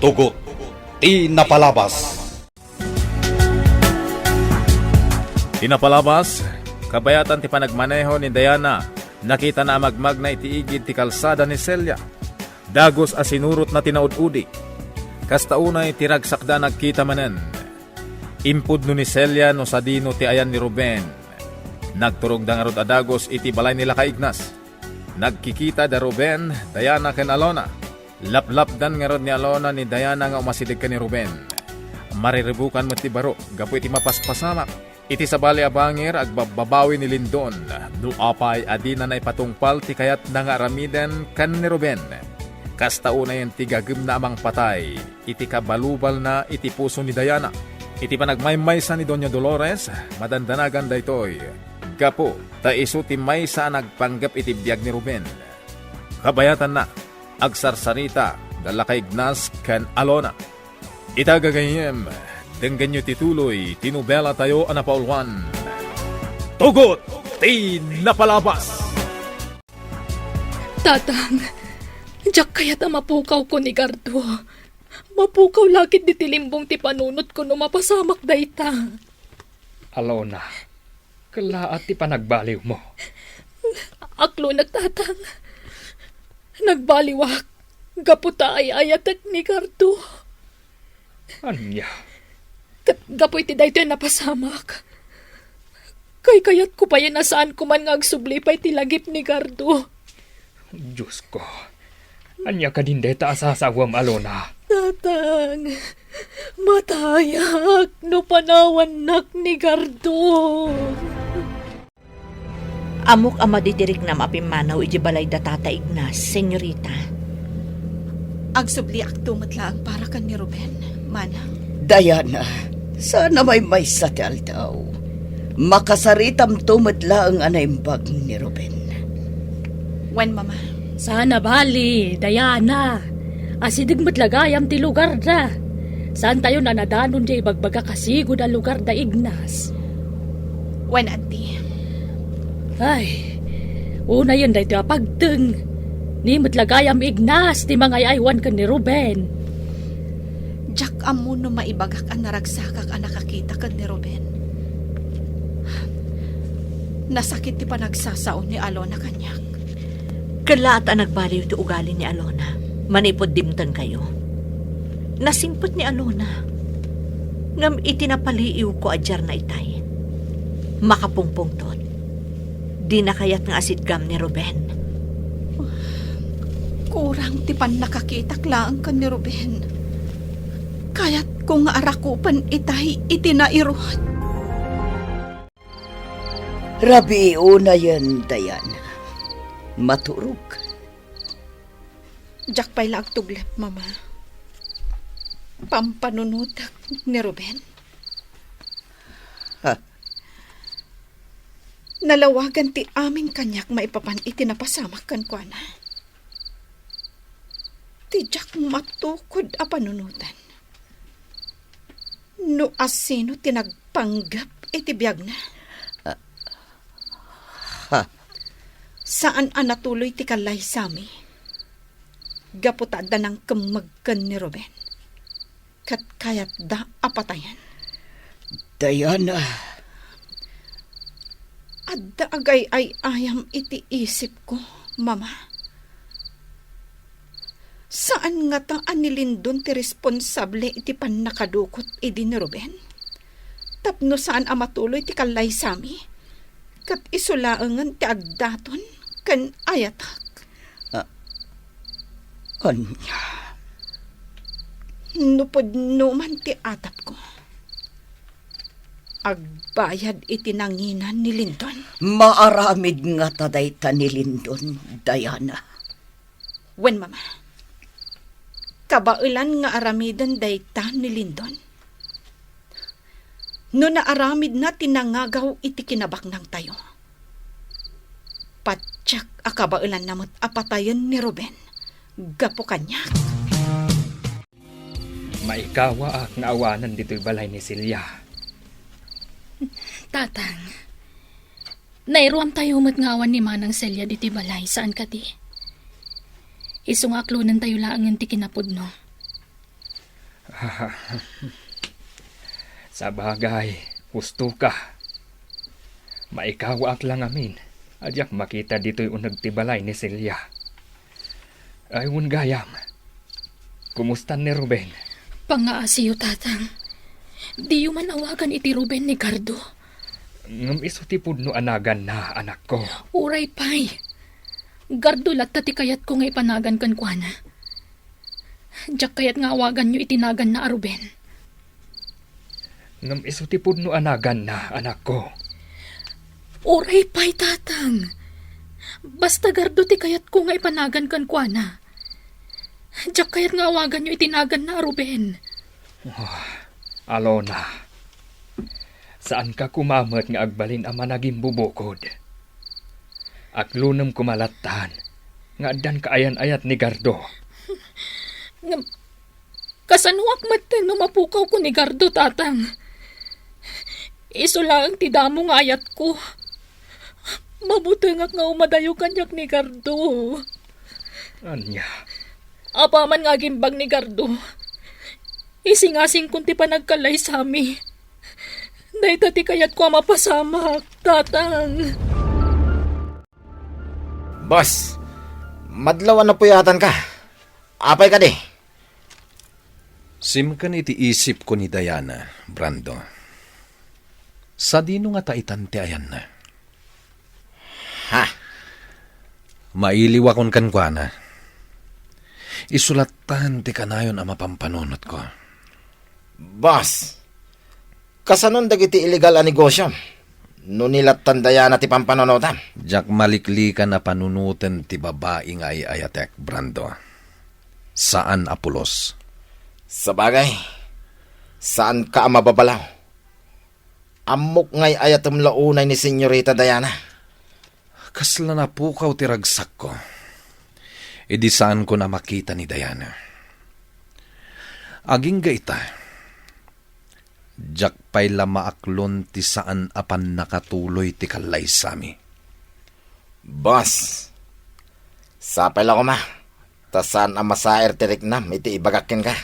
Tugot, ti napalabas. Tinapalabas, kabayatan ti panagmaneho ni Diana, nakita na magmag na itiigid ti kalsada ni Celia. Dagos a sinurot na tinaud-udi. Kastaunay tiragsakda nagkita manen. Impud no ni Celia no sa dino ti ayan ni Ruben. Nagturog da nga rod adagos iti balay nila kaignas. Nagkikita da Ruben, Diana ken Alona. Laplapdan nga rod ni Alona ni Diana nga umasidig ka ni Ruben. Mariribukan mo ti baro, gapu iti mapaspasamak. Iti sabali abangir agbababawi ni Lindon. Duapay adina na ipatungpal ti kayat na nga aramiden kan ni Ruben. Kastauna yung tigagim na amang patay. Iti kabalubal na iti puso ni Diana. Iti panagmaymaysa ni Doña Dolores, madandanagan da ito'y. Gapo, ta iso ti maysa nagpanggap iti biyag ni Ruben. Kabayatan na, agsarsarita, dalakay Ignas kan Alona. Itagagayem, denggan nyo tituloy, tinubela tayo anapaulwan. Tugot, ti napalabas! Tatang, diyak kaya't mapukaw ko ni Gardo. Mapukaw lakit di tilimbong ti panunot ko no mapasamak dayta. Alona, kalaat ti panagbaliw mo. Aklo nagtatang. Nagbaliwak. Gaputa ay ayatak ni Gardo. Anya? Gapoy ti dayto napasamak. Kayat ko pa yan nasaan ko man nga agsublipay ti lagip ni Gardo. Diyos ko. Anya ka din deta asasawam, Alona. Tatang, matayak no panawanak ni Gardo. Amok ama didirik na mapimanaw iji balay da Tata Ignas, senyorita. Agsubli aktumot lang para kan ni Ruben, manang. Diana, sana may sa ti aldaw. Makasaritam tumadla ang anaimbag ni Ruben. Wen, mama. Sana bali, Diana. Asidig matlagayam ti lugar da. Saan tayo nanadanon di ibagbaga kasigod ang lugar da Ignas? Wen, auntie. Ay, una yun dahito apagteng. Ni matlagayam Ignas, ti mga aywan ka ni Ruben. Jack amo no maibagak ang naragsakak ang nakakita ka ni Ruben. Nasakit ti panagsasaon ni Alona kanyak. Kalaat ang nagbaliw ti ugali ni Alona. Manipod dimtan kayo. Nasimpot ni Alona. Ngam itinapaliiw ko adyar na itay. Makapungpong tot. Di na kayat ng asidgam ni Ruben. Kurang ti pan nakakitak lang ka ni Ruben. Kaya't kung arakupan itay itinairot. Rabi una yan, Diana. Maturog. Jack pa'y lagtuglep, mama. Pampanunutak ni Ruben. Ha? Nalawagan ti aming kanyak maipapan itinapasamak kan kwa na. Ti Jack matukod a panunutan. No asino tinagpanggap iti biyag na. Ha? Saan anatuloy ti kalay sami? Gaputada ng kamagkan ni Ruben. Kat kayat da apatayan. Diana. Adda agay ay ayam iti isip ko, mama. Saan nga ta anilindon ti responsable iti panakadukot idi ni Ruben? Tapno saan amatuloy ti kalay sami? Kat isulaangan ti agdaton kan ayatak. Anya. Nupod numan ti atap ko. Agbayad itinanginan ni Lindon. Maaramid nga tadayta ni Lindon, Diana. Wen, mama. Kabailan nga aramidan dayta ni Lindon. No naaramid na tinangagaw iti kinabak ng tayo. Patsak akabailan namot apatayan ni Ruben. Gapo kanyak. Maikawa ak naawanan dito'y balay ni Celia. Tatang, nairuam tayo matngawan ni Manang Celia diti balay. Saan ka di? Isungaklunan tayo lang ang ti kinapod no. Sa bagay, gusto ka. Maikawa lang amin. Adyak makita dito'y unag tibalay ni Celia. Ayun gayam. Kumusta ni Ruben? Pangaasiyo, tatang. Di man awagan iti Ruben ni Gardo. Ngam iso ti pudno anagan na anak ko. Uray pay. Gardo latta ti kayat ko nga ipanagan kan kuana. Diyak kayat nga awagan nyo itinagan na a Ruben. Ngam iso ti pudno anagan na anak ko. Uray pay, tatang. Basta Gardo ti kayat ko nga ipanagan kan kuana. Diyak kayat nga awagan nyo itinagan na a Ruben. Alona, saan ka kumamat nga agbalin ama naging bubukod? Aklunam kumalatan, nga dan kaayan-ayat ni Gardo. Kasanuak maten no mapukaw ko ni Gardo, tatang. Iso lang ti damo nga ayat ko. Mabuti nga umadayo kanyak ni Gardo. Anya, Apaman nga gimbag ni Gardo. Isingasing kunti pa nagkalay sa ami. Day tati kayat ko mapasamak, tatang. Boss, madlawan na puyatan ka. Apay ka di. Simkan iti isip ko ni Diana, Brando. Sa dino nga taitan ti ayan na. Ha? Mailiwa kon kankwana. Isulatan ti kanayon ang mapampanunot ko. Boss, kasanon dagiti illegal a negosyo. No nilat tandaya na ti pampanonotan. Jak maliklikan na panunutan ti babae nga ayatek, Brando. Saan apulos? Sa bagay, saan ka mababalaw? Amok ngay ayatem launay ni Senyorita Diana. Kasla na pukaw ti ragsak ko. Idi saan ko na makita ni Diana. Aging gaita. Jak pay lamaaklon ti saan apan nakatuloy ti kalay sami. Boss, sapay lang ko ma. Tasan ang masaer ti riknam, iti ibagakin ka.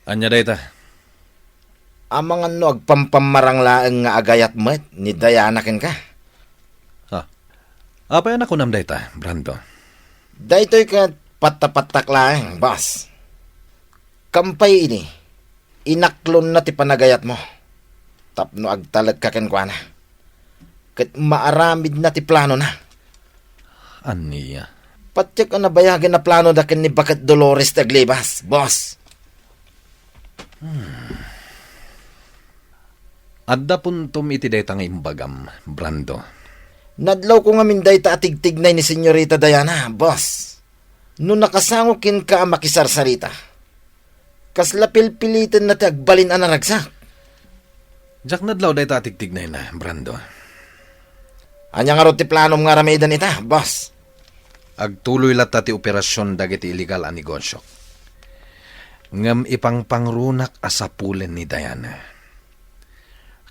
Anya dayta? Amang ano agpampamarang laeng nga agayat met ni Diana ken ka. Apay na ko nam dayta, Brando. Daytoy ka patapatak laeng, boss. Kampay ini, inaklon na ti panagayat mo. Tapno agtalag ka ken kuana. Ket maaramid na ti plano na. Aniya? Patyak ang nabayagin na plano da ken ni Bakat Dolores Taglibas, boss. Adda puntom iti dayta nga imbagam, Brando. Nadlaw ko nga minday ta atigtignay ni Senyorita Diana, boss. Nung nakasangukin ka ang makisarsarita. Kasla pilpilitin na ti agbalin ang naragsak. Jak nadlaw dayta tigtignay na, Brando. Anya nga ro ti planom nga ramidan ita, boss. Agtuloy lata ti operasyon dagiti illegal a negosyo. Ngam ipang pangrunak asapulen ni Diana.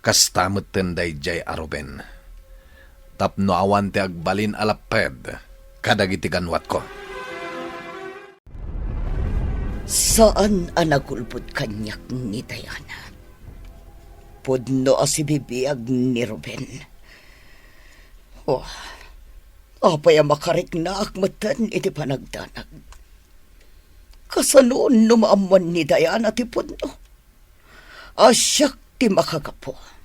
Kastamot tenday jay aruben. Tapno awan ti agbalin alaped kadagiti ganwat ko. Saan ang nagulpod kanyak ni Diana? Pudno asibibiyag ni Ruben. Apay ang makarik na akmatan iti panagdanag. Kasanoon numaaman ni Diana ti pudno. Asyak ti makagapo.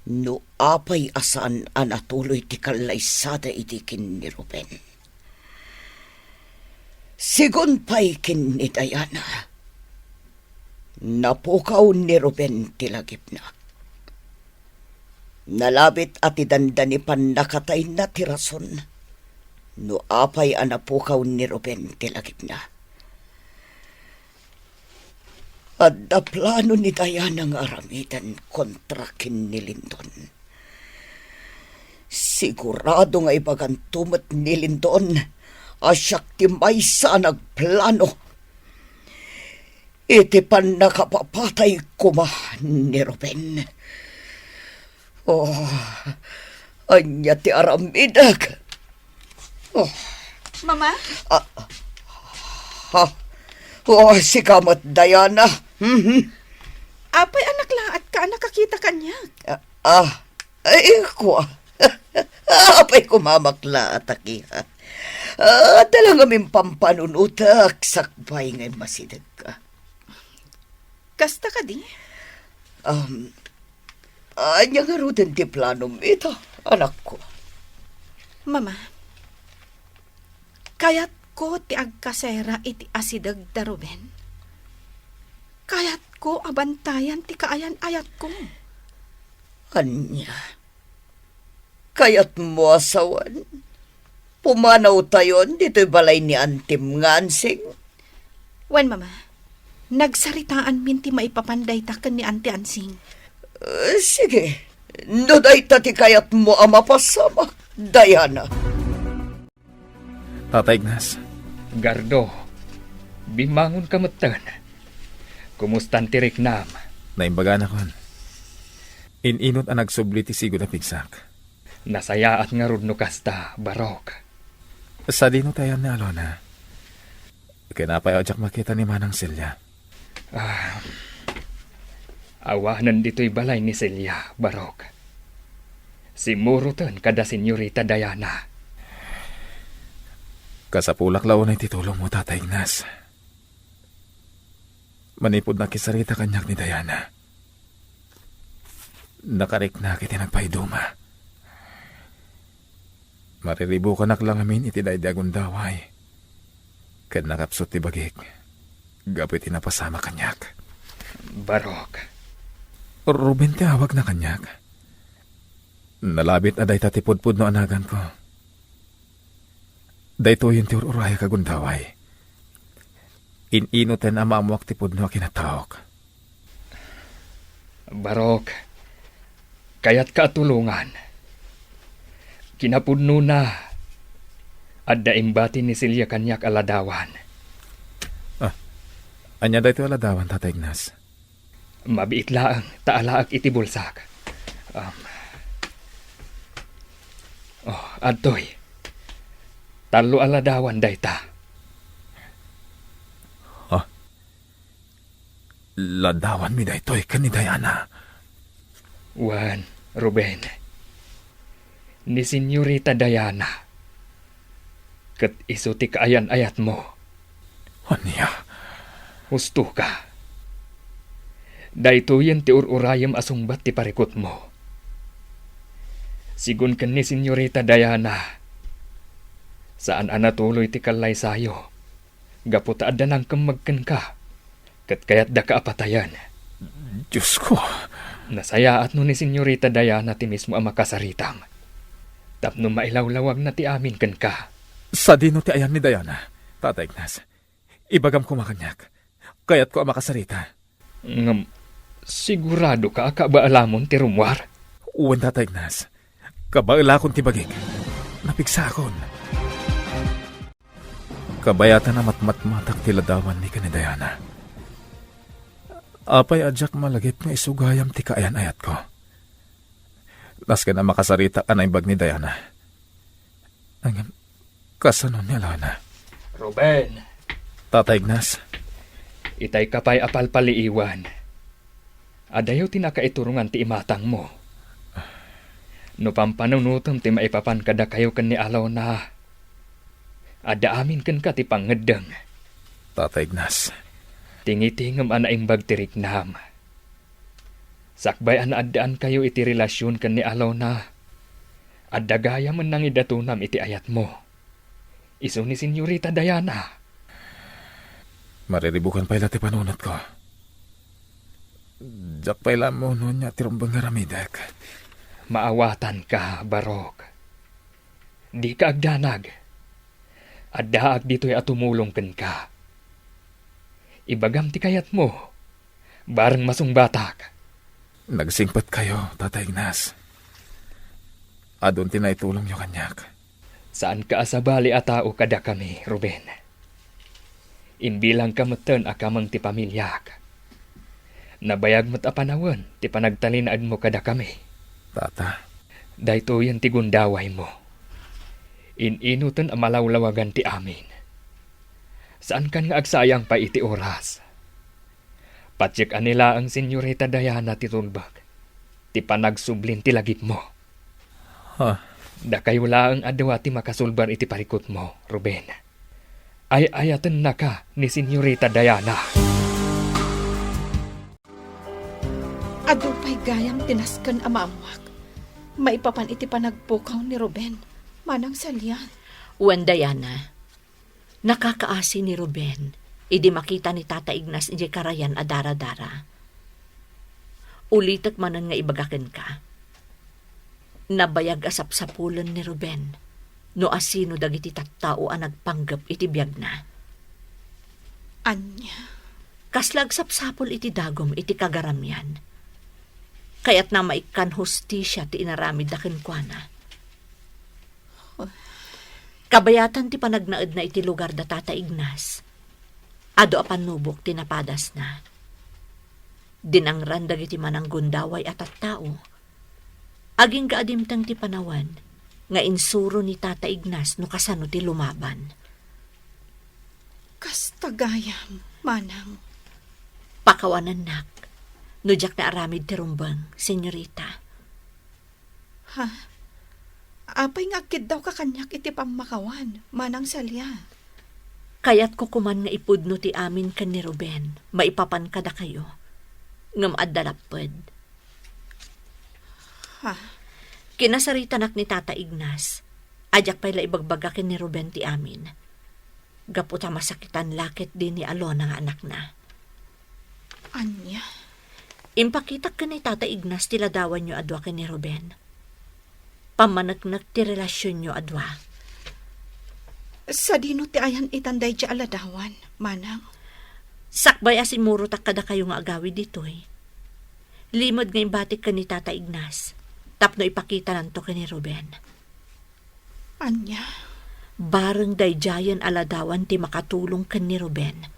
No apay asan anatuloy ti kalaysada iti kin ni Ruben. Sigun pa'y kin ni Diana. Napukaw ni Ruben ti lagip na. Nalabit at idandani pan nakatay na ti rason. No apay anapukaw ni Ruben ti lagip na. At da plano ni Diana nga aramidan kontra kin ni Lindon. Sigurado nga ibagantumat ni Lindon asyak ti maysa nagplano. Iti pan nakapapatay kuma ni Ruben. Anya ti aramidag. Mama? Oh, si kamat Diana. Mhm. Apay anak laat ka, nakakita kanya. Ay ko. Apay kumamakla at akiha. Dalang aming pampanunutak, sakbay ngay masidag ka. Kasta ka di? Anya nga rin ti planom ito, anak ko. Mama, kayat ko ti agkasera iti asidag da Ruben. Kayat ko abantayan ti kaayan-ayat ko. Anya, kayat mo asawan. Pumanaw tayon dito'y balay ni Antim Ngansing. Wen, Mama, nagsaritaan minti maipapanday taken ni Auntie Ansing. Sige, noday tati kayat mo ang mapasama, Diana. Tatay Ignas, Gardo, bimangon ka matan. Kumustan ti Riknam? naimbaga na kon. Ininot ang nagsubli ti sigod na pigsak. Nasaya at nga rudno kasta, Barok. Sa dino tayo ni Alona. Kinapay ajak makita ni Manang Silya. Awanan dito'y balay ni Celia, Barok. Simurutan kada Senyorita Diana. Kasapulak laon ay titulong mo, Tatay Ignas. Manipod na kisarita kanyak ni Diana. Nakarik na kiti nagpaiduma. Mariribo ka naklang amin iti daydagon daway. Kad nakapsot ti bagik. Gapit tinapasama kanyak. Barok. Ruben ti awag na kanyak. Nalabit aday tatipudpud no anagan ko. Dayto yung ti ururaya kagundaway. Ininutan ang maamuak tipod no kinatawag. Barok. Kaya't katulungan. Kinapudno na. Adda imbati ni Celia kanyak aladawan. Anya dayto aladawan, Tatay Ignas. Mabiit laang taalaak iti bulsak. Adtoy. Talo aladawan dayta. Ladawan mi daytoy kani Diana. Juan, Ruben. Ni Senyorita Diana. Kat iso ti kaayan-ayat mo. Anya? Husto ka. Dayto yan ti ururayam asungbat ti parikot mo. Sigun kan ni Senyorita Diana. Saan anatuloy ti kalay sayo. Gaputa adda nang kamagkan ka. Kat kaya't da kaapatayan. Diyos ko. Nasaya at no ni Senyorita Diana ti mismo ang makasaritang. Tapno mailawlawag na ti amin kan ka. Sa dino ti ayan ni Diana, Tatay Ignas. Ibagam ko makanyak. Kaya't ko ang makasarita. Sigurado ka kabaalamon ti rumwar? Uwan, Tatay Ignas. Kabaala akong tibagik. Napigsa akon. Kabayatan na matmatmatak ti ladawan ni ka ni Diana. Apay adyak malagip nga isugayam ti kaayan-ayat ko. Las ka na makasarita ka na ibag ni Diana. Ang kasanon ni Alona. Ruben, Tatay Ignas. itay kapay apalpaliiwan. Adayo tinakaiturungan ti imatang mo. No pampanunutom ti maipapan kada kayo kan ni Alona. Ada amin kan ka ti pangedeng. Tatay Ignas. Tingitingam anaing bagtiriknam. Sakbay adaan kayo iti relasyon kan ni Alona. Adda gaya man nang idatunam iti ayat mo. Iso ni Senyorita Diana. Mariribukan pa ila ti panunot ko. Jak pa ila mo nun niya tirumbang ngaramidek. Maawatan ka, Barok. Di ka agdanag. Addaag dito'y atumulong ken ka. Ibagam ti kayat mo. Barang masungbatak. Nagsingpat kayo, Tatay Ignas. Adun tinaitulong nyo kanyak. Saan ka asabali a tao kada kami, Ruben? Imbilang kamatan akamang ti pamilyak. Nabayag mo't apanawan ti panagtalinaan mo kada kami. Tata. Dayto yan ti gundaway mo. Ininutan ang malawlawagan ti amin. Saan kan nga agsayang pa iti oras? Patsik anila ang senyorita Diana ti tulbag. Ti panagsublin ti lagip mo. Ha? Da kayo laang adwa ti makasulbar iti parikot mo, Ruben. Ay ayatan na ka ni senyorita Diana. Ado pa'y gayam tinaskan amamuak. Maipapan iti panagpukaw ni Ruben. Manang salya. Wen Diana, nakakaasi ni Ruben, idi makita ni Tata Ignas iti karayan a dara-dara. Ulitek manan nga ibagaken ka. Nabayag asap-sapulan ni Ruben, no asino dagiti tattao a nagpanggap iti biyag na. Anya. Kaslag sapsapol iti dagom iti kagaramyan. Kaya't na maikan hustisya ti inaramid na kenkwana. Kabayatan ti panagnaed na iti lugar da Tata Ignas. Ado a panubok ti napadas na. Dinangran dagiti manang gundaway at tattao. Aging gaadimtang ti panawan, nga insuro ni Tata Ignas no kasano ti lumaban. Kastagayam, manang. Pakawanan nak, no jak na aramid ti rumbang, senyorita. Ha? Apay nga kid daw kakanyak iti pamakawan, manang salya. Kaya't kukuman nga ipudno ti amin kan ni Ruben, maipapan kada kayo, ngam addalapod. Ha? Kinasaritanak ni Tata Ignas, ajak pa'y laibagbagakin ni Ruben ti amin. Gaputa masakitan lakit din ni Alona nga anak na. Anya. Impakitak ka ni Tata Ignas tiladawan nyo adwa ken ni Ruben. Pamanagnak ti relasyon nyo adwa. Sa dino ti ayan itanday di aladawan, manang. Sakbay asimuro tak kada kayo nga agawi ditoy. Limod nga imbatik ka ni Tata Ignas. Tapno ipakita nanto ka ni Ruben. Anya. Bareng dayjayan aladawan ti makatulong ka ni Ruben.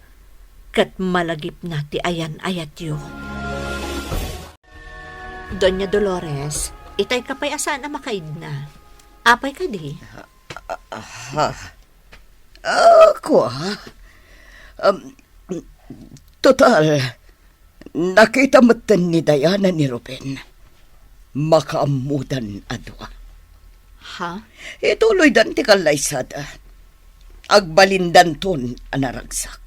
Kat malagip na ti ayan ayat yo. Doña Dolores, itay ka pa'y asaan na makaid na. Apay ka di? Ako, ha? Total, nakita mo ni Diana ni Ruben. Makaamudan adwa. Ha? Ituloy dan ti kalaysada. Agbalindan ton anaragsak.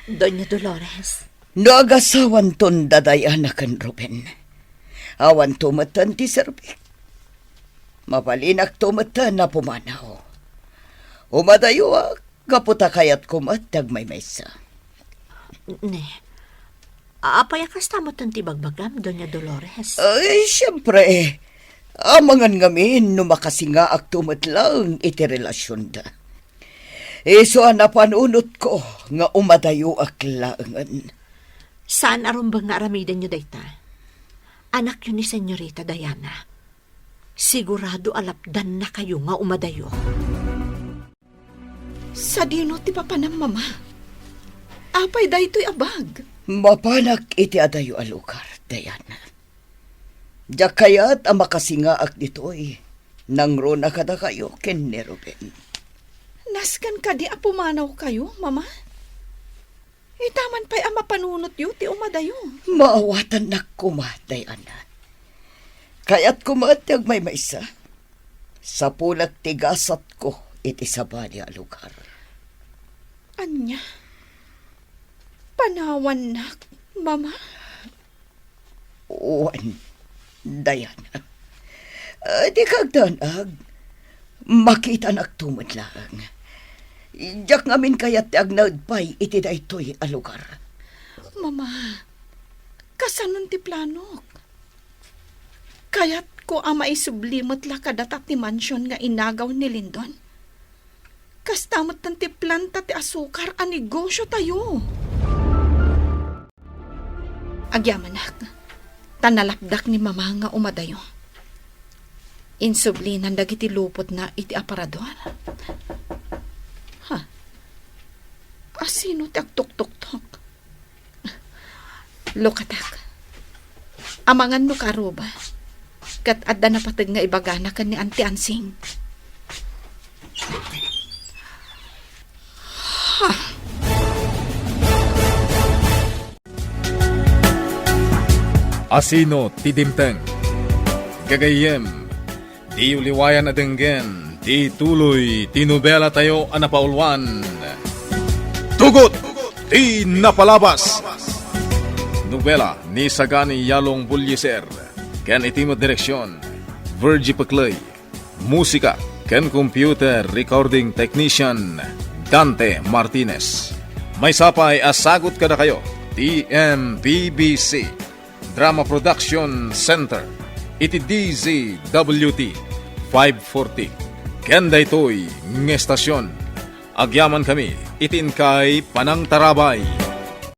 Doña Dolores. No agasawan ton Diana kan Ruben. Awan tumatan ti serbik. Mapalinak tumatan na pumanaw. Umadayo kaputa kayat kumatag may maysa. Ne. Apay akas tamatan ti bagbagam, Doña Dolores. Ay, siyempre. Amangan ngamin no makasinga ak tumatlang iti relasyon da. Iso na panunot ko nga umadayo ak laangan. Saan arumbang nga aramidan nyo dayta? Anak yun ni Senyorita Diana. Sigurado alapdan na kayo nga umadayo. Sa dino ti papanam mama. Apay daytoy abag. Mapanak iti adayo a lugar, Diana. Diyak kaya't ang makasingaak dito'y nangro na kada kayo ken ni Ruben. Naskan ka di apumanaw kayo, mama? Itaman pa'y ama panunot yu ti umadayo. Maawatan na kuma, Diana. Kaya't kumatag may maysa. Sa pulat tigasat ko iti sabali a lugar. Anya? Panawan na, mama? Uwan, Diana. Di kagdanag. Makita nagtumad lang. Diyak ngamin kaya't agnagpay iti daytoy a lugar. Mama, kasanon ti planok? Kaya't ko ama isublimot la kadatat ti mansyon nga inagaw ni Lindon. Kastamot tan ti planta ti asukar a negosyo tayo. Agyamanak, tanalapdak ni mama nga umadayo. Insublinan dagiti lupot na iti aparador. Ha? Asino ti agtuk-tuk-tuk? Lukatak. Amangan no karuba. Kat adda na patag nga ibagana kan ni Auntie Ansing. Ha? Asino ti dimteng. Gagayem, di uliwayan na denggen, di tuloy, ti nobela tayo anapaulwan. Tugot, ti napalabas. Nobela ni Sagani Yalong Bulyeser, ken itimo direksyon, Virgie Paclay. Musika, ken computer recording technician, Dante Martinez. May sapay asagot kada kayo, TMPBC, Drama Production Center, iti DZWT 540. Ken daytoy ng estasyon. Agyaman kami, itin kay Panang Tarabay.